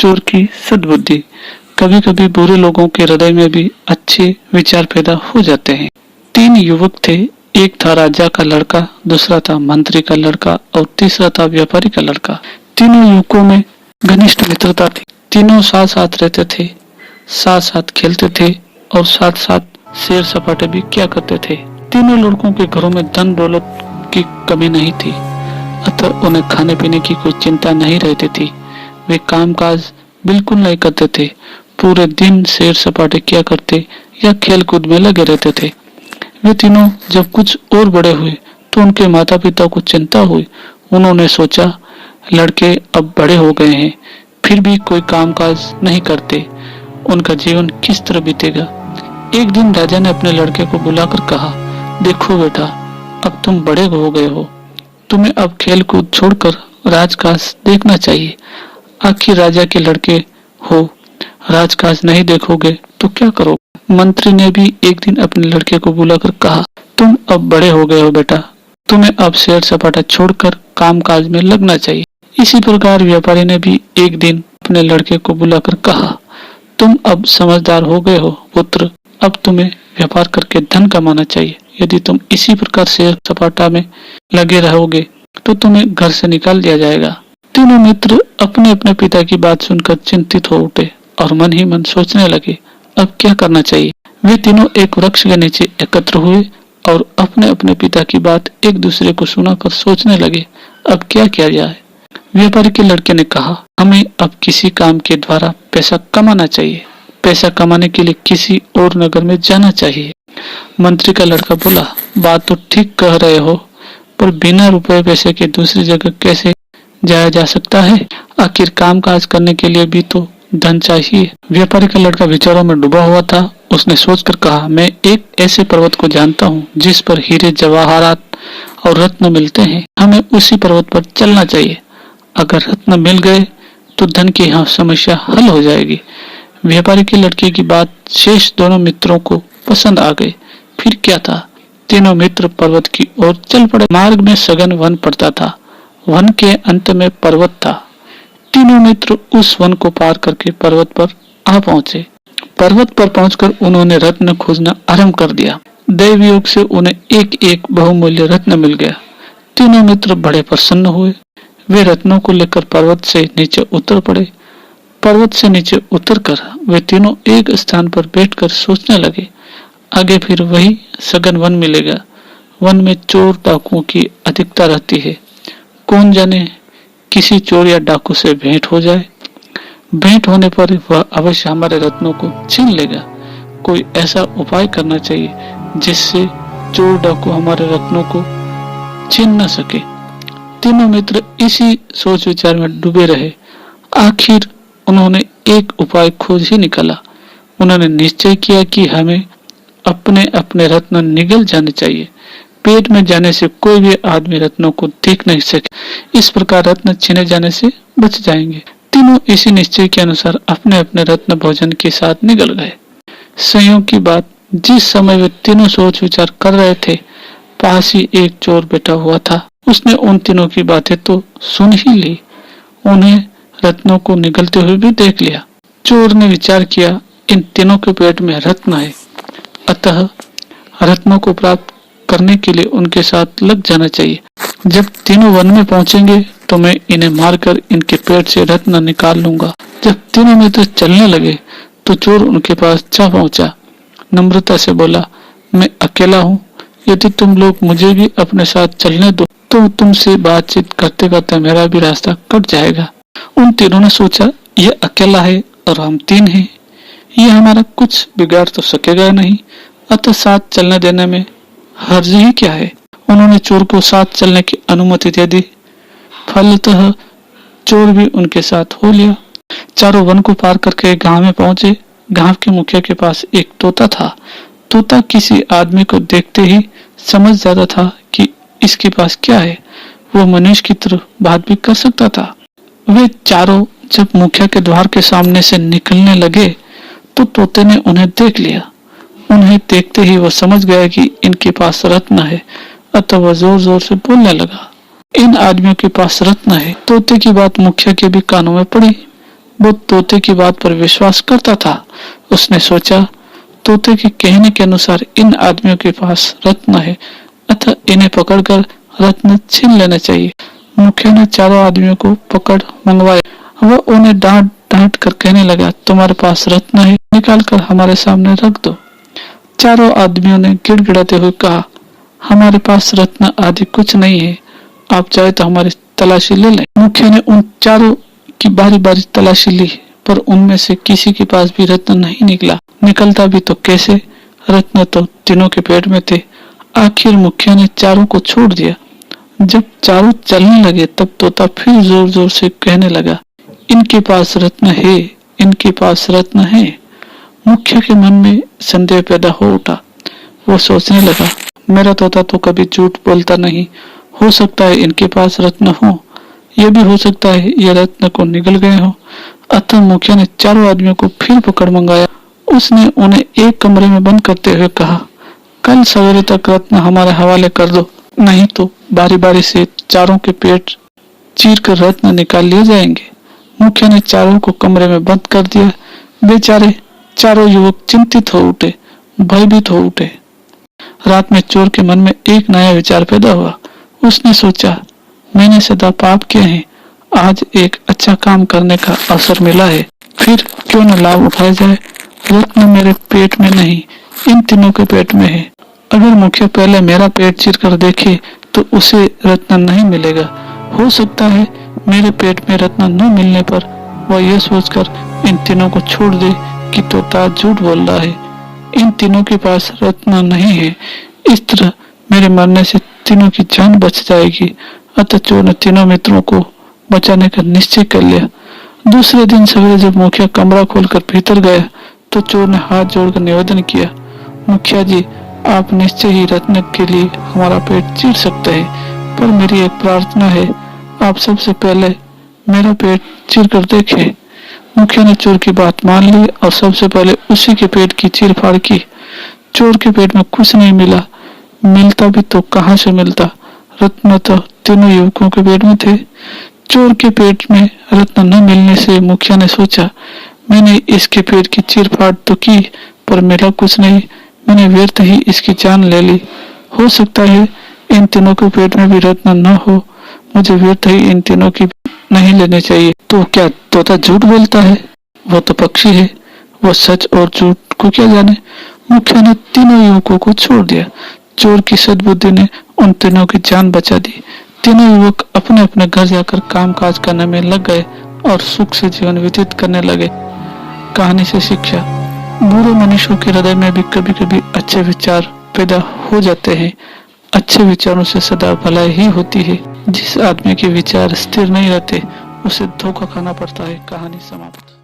चोर की सद्बुद्धि। कभी कभी बुरे लोगों के हृदय में भी अच्छे विचार पैदा हो जाते हैं। 3 युवक थे। एक था राजा का लड़का, दूसरा था मंत्री का लड़का और तीसरा था व्यापारी का लड़का। तीनों युवकों में घनिष्ठ मित्रता थी। तीनों साथ साथ रहते थे, साथ साथ खेलते थे और साथ साथ सैर सपाटे भी किया करते थे। तीनों लड़कों के घरों में धन दौलत की कमी नहीं थी, अतः उन्हें खाने पीने की कोई चिंता नहीं रहती थी। वे कामकाज बिल्कुल नहीं करते थे, पूरे दिन सैर सपाटे किया करते या खेल कूद में लगे रहते थे। वे तीनों जब कुछ और बड़े हुए तो उनके माता पिता को चिंता हुई। उन्होंने सोचा, लड़के अब बड़े हो गए हैं, फिर भी कोई कामकाज नहीं करते, उनका जीवन किस तरह बीतेगा। एक दिन राजा ने अपने लड़के को बुलाकर कहा, देखो बेटा, अब तुम बड़े हो गए हो, तुम्हें अब खेल कूद छोड़कर राजकाज देखना चाहिए। आखिर राजा के लड़के हो, राजकाज नहीं देखोगे तो क्या करोगे। मंत्री ने भी एक दिन अपने लड़के को बुलाकर कहा, तुम अब बड़े हो गए हो बेटा, तुम्हें अब सैर सपाटा छोड़कर कामकाज में लगना चाहिए। इसी प्रकार व्यापारी ने भी एक दिन अपने लड़के को बुलाकर कहा, तुम अब समझदार हो गए हो पुत्र, अब तुम्हें व्यापार करके धन कमाना चाहिए। यदि तुम इसी प्रकार सैर सपाटा में लगे रहोगे तो तुम्हें घर से निकाल दिया जाएगा। तीनों मित्र अपने अपने पिता की बात सुनकर चिंतित हो उठे और मन ही मन सोचने लगे, अब क्या करना चाहिए। वे तीनों एक वृक्ष के नीचे एकत्र हुए और अपने अपने पिता की बात एक दूसरे को सुनाकर सोचने लगे, अब क्या किया जाए। व्यापारी के लड़के ने कहा, हमें अब किसी काम के द्वारा पैसा कमाना चाहिए। पैसा कमाने के लिए किसी और नगर में जाना चाहिए। मंत्री का लड़का बोला, बात तो ठीक कह रहे हो, पर बिना रुपए पैसे के दूसरी जगह कैसे जाया जा सकता है। आखिर काम काज करने के लिए भी तो धन चाहिए। व्यापारी का लड़का विचारों में डूबा हुआ था। उसने सोचकर कहा, मैं एक ऐसे पर्वत को जानता हूँ जिस पर हीरे जवाहरात और रत्न मिलते हैं। हमें उसी पर्वत पर चलना चाहिए। अगर रत्न मिल गए तो धन की यहाँ समस्या हल हो जाएगी। व्यापारी के लड़के की बात शेष दोनों मित्रों को पसंद आ गई। फिर क्या था, तीनों मित्र पर्वत की ओर चल पड़े। मार्ग में सघन वन पड़ता था। वन के अंत में पर्वत था। तीनों मित्र उस वन को पार करके पर्वत पर आ पहुंचे। पर्वत पर पहुंचकर उन्होंने रत्न खोजना आरंभ कर दिया। दैव योग से उन्हें एक एक बहुमूल्य रत्न मिल गया। तीनों मित्र बड़े प्रसन्न हुए। वे रत्नों को लेकर पर्वत से नीचे उतर पड़े। पर्वत से नीचे उतरकर वे तीनों एक स्थान पर बैठकर सोचने लगे, आगे फिर वही सघन वन मिलेगा। वन में चोर डाकुओं की अधिकता रहती है। कौन जाने किसी चोर या डाकू से भेंट हो जाए। भेंट होने पर वह अवश्य हमारे रत्नों को छीन लेगा। कोई ऐसा उपाय करना चाहिए जिससे चोर डाकू हमारे रत्नों को छीन न सके। तीनों मित्र इसी सोच विचार में डूबे रहे। आखिर उन्होंने एक उपाय खोज ही निकाला। उन्होंने निश्चय किया कि हमें अपने अपने रत्न निगल जाने चाहिए। पेट में जाने से कोई भी आदमी रत्नों को देख नहीं सके। इस प्रकार रत्न छीने जाने से बच जाएंगे। तीनों इसी निश्चय के अनुसार अपने अपने रत्न भोजन के साथ निकल गए। संयोग की बात, जिस समय वे तीनों सोच विचार कर रहे थे, पास ही एक चोर बैठा हुआ था। उसने उन तीनों की बातें तो सुन ही ली, उन्हें रत्नों को निगलते हुए भी देख लिया। चोर ने विचार किया, इन तीनों के पेट में रत्न है, अतः रत्नों को प्राप्त करने के लिए उनके साथ लग जाना चाहिए। जब तीनों वन में पहुंचेंगे तो मैं इन्हें मारकर इनके पेट से रत्न निकाल लूंगा। जब तीनों मित्र चलने लगे तो चोर उनके पास जा पहुंचा। नम्रता से बोला, मैं अकेला हूँ, यदि तुम लोग मुझे भी अपने साथ चलने दो तो तुमसे बातचीत करते करते मेरा भी रास्ता कट जाएगा। उन तीनों ने सोचा, ये अकेला है और हम तीन हैं, ये हमारा कुछ बिगाड़ तो सकेगा नहीं, अतः साथ चलने देने में हर्ज ही क्या है। उन्होंने चोर को साथ चलने की अनुमति दे दी। फलतः चोर भी उनके साथ हो लिया। चारों वन को पार करके गांव में पहुंचे। गांव के मुखिया के पास एक तोता था। तोता किसी आदमी को देखते ही समझ जाता था कि इसके पास क्या है। वो मनुष्य की तरह बात भी कर सकता था। वे चारों जब मुखिया के द्वार के सामने से निकलने लगे तो तोते ने उन्हें देख लिया। उन्हें देखते ही वो समझ गया कि इनके पास रत्न है, अतः वह जोर जोर से बोलने लगा, इन आदमियों के पास रत्न है। तोते की बात मुखिया के भी कानों में पड़ी। वो तोते की बात पर विश्वास करता था। उसने सोचा, तोते के कहने के अनुसार इन आदमियों के पास रत्न है, अतः इन्हें पकड़कर रत्न छीन लेना चाहिए। मुखिया ने चारों आदमियों को पकड़ मंगवाया। वह उन्हें डांट डांट कर कहने लगा, तुम्हारे पास रत्न है, निकाल कर हमारे सामने रख दो। चारों आदमियों ने गिड़गिड़ाते हुए कहा, हमारे पास रत्न आदि कुछ नहीं है, आप चाहे तो हमारी तलाशी ले लें। मुखिया ने उन चारों की बारी बारी तलाशी ली, पर उनमें से किसी के पास भी रत्न नहीं निकला। निकलता भी तो कैसे, रत्न तो तीनों के पेट में थे। आखिर मुखिया ने चारों को छोड़ दिया। जब चारों चलने लगे तब तोता फिर जोर जोर से कहने लगा, इनके पास रत्न है, इनके पास रत्न है। मुखिया के मन में संदेह पैदा हो उठा। वो सोचने लगा, मेरा तोता तो कभी झूठ बोलता नहीं, हो सकता है इनके पास रत्न हो, यह भी हो सकता है ये रत्न को निगल गए हो। अतः मुखिया ने चारों आदमियों को फिर पकड़ मंगाया। उसने उन्हें एक कमरे में बंद करते हुए कहा, कल सवेरे तक रत्न हमारे हवाले कर दो, नहीं तो बारी बारी से चारों के पेट चीर कर रत्न निकाल लिए जाएंगे। मुखिया ने चारों को कमरे में बंद कर दिया। बेचारे चारों युवक चिंतित हो उठे, भयभीत हो उठे। रात में चोर के मन में एक नया विचार पैदा हुआ। उसने सोचा, मैंने सदा पाप किए हैं, आज एक अच्छा काम करने का अवसर मिला है, फिर क्यों न लाभ उठाया जाए। रत्न मेरे पेट में नहीं, इन तीनों के पेट में है। अगर मुखिया पहले मेरा पेट चीर कर देखे तो उसे रत्न नहीं मिलेगा। हो सकता है मेरे पेट में रत्न न मिलने पर वह यह सोचकर इन तीनों को छोड़ दे कि तोता झूठ बोल रहा है, इन तीनों के पास रत्न नहीं है। इस तरह मेरे मरने से तीनों की जान बच जाएगी। अतः चोर ने तीनों मित्रों को बचाने का निश्चय कर लिया। दूसरे दिन सवेरे जब मुखिया कमरा खोलकर भीतर गया तो चोर ने हाथ जोड़कर निवेदन किया, मुखिया जी, आप निश्चय ही रत्न के लिए हमारा पेट चीर सकते हैं, पर मेरी एक प्रार्थना है, आप सबसे पहले मेरा पेट चीर कर देखें। मुखिया ने चोर की बात मान ली और सबसे पहले उसी के पेट की चीर फाड़ की। चोर के पेट में कुछ नहीं मिला, मिलता भी तो कहां से मिलता, रत्न तो तीनों युवकों के पेट में थे। चोर के पेट में रत्न न मिलने से मुखिया ने सोचा, मैंने इसके पेट की चीर फाड़ तो की, पर मिला कुछ नहीं, मैंने व्यर्थ ही इसकी जान ले ली। हो सकता है इन तीनों के पेट में भी रत्न न हो, मुझे व्यर्थ ही इन तीनों की नहीं लेने चाहिए। तो क्या तोता झूठ बोलता है? वो तो पक्षी है, वो सच और झूठ को क्या जाने। मुखिया ने तीनों युवकों को छोड़ दिया। चोर की सद्बुद्धि ने उन तीनों की जान बचा दी। तीनों युवक अपने अपने घर जाकर काम काज करने में लग गए और सुख से जीवन व्यतीत करने लगे। कहानी से शिक्षा, बुरे मनुष्यों के हृदय में भी कभी कभी अच्छे विचार पैदा हो जाते हैं। अच्छे विचारों से सदा भलाई ही होती है। जिस आदमी के विचार स्थिर नहीं रहते उसे धोखा खाना पड़ता है। कहानी समाप्त।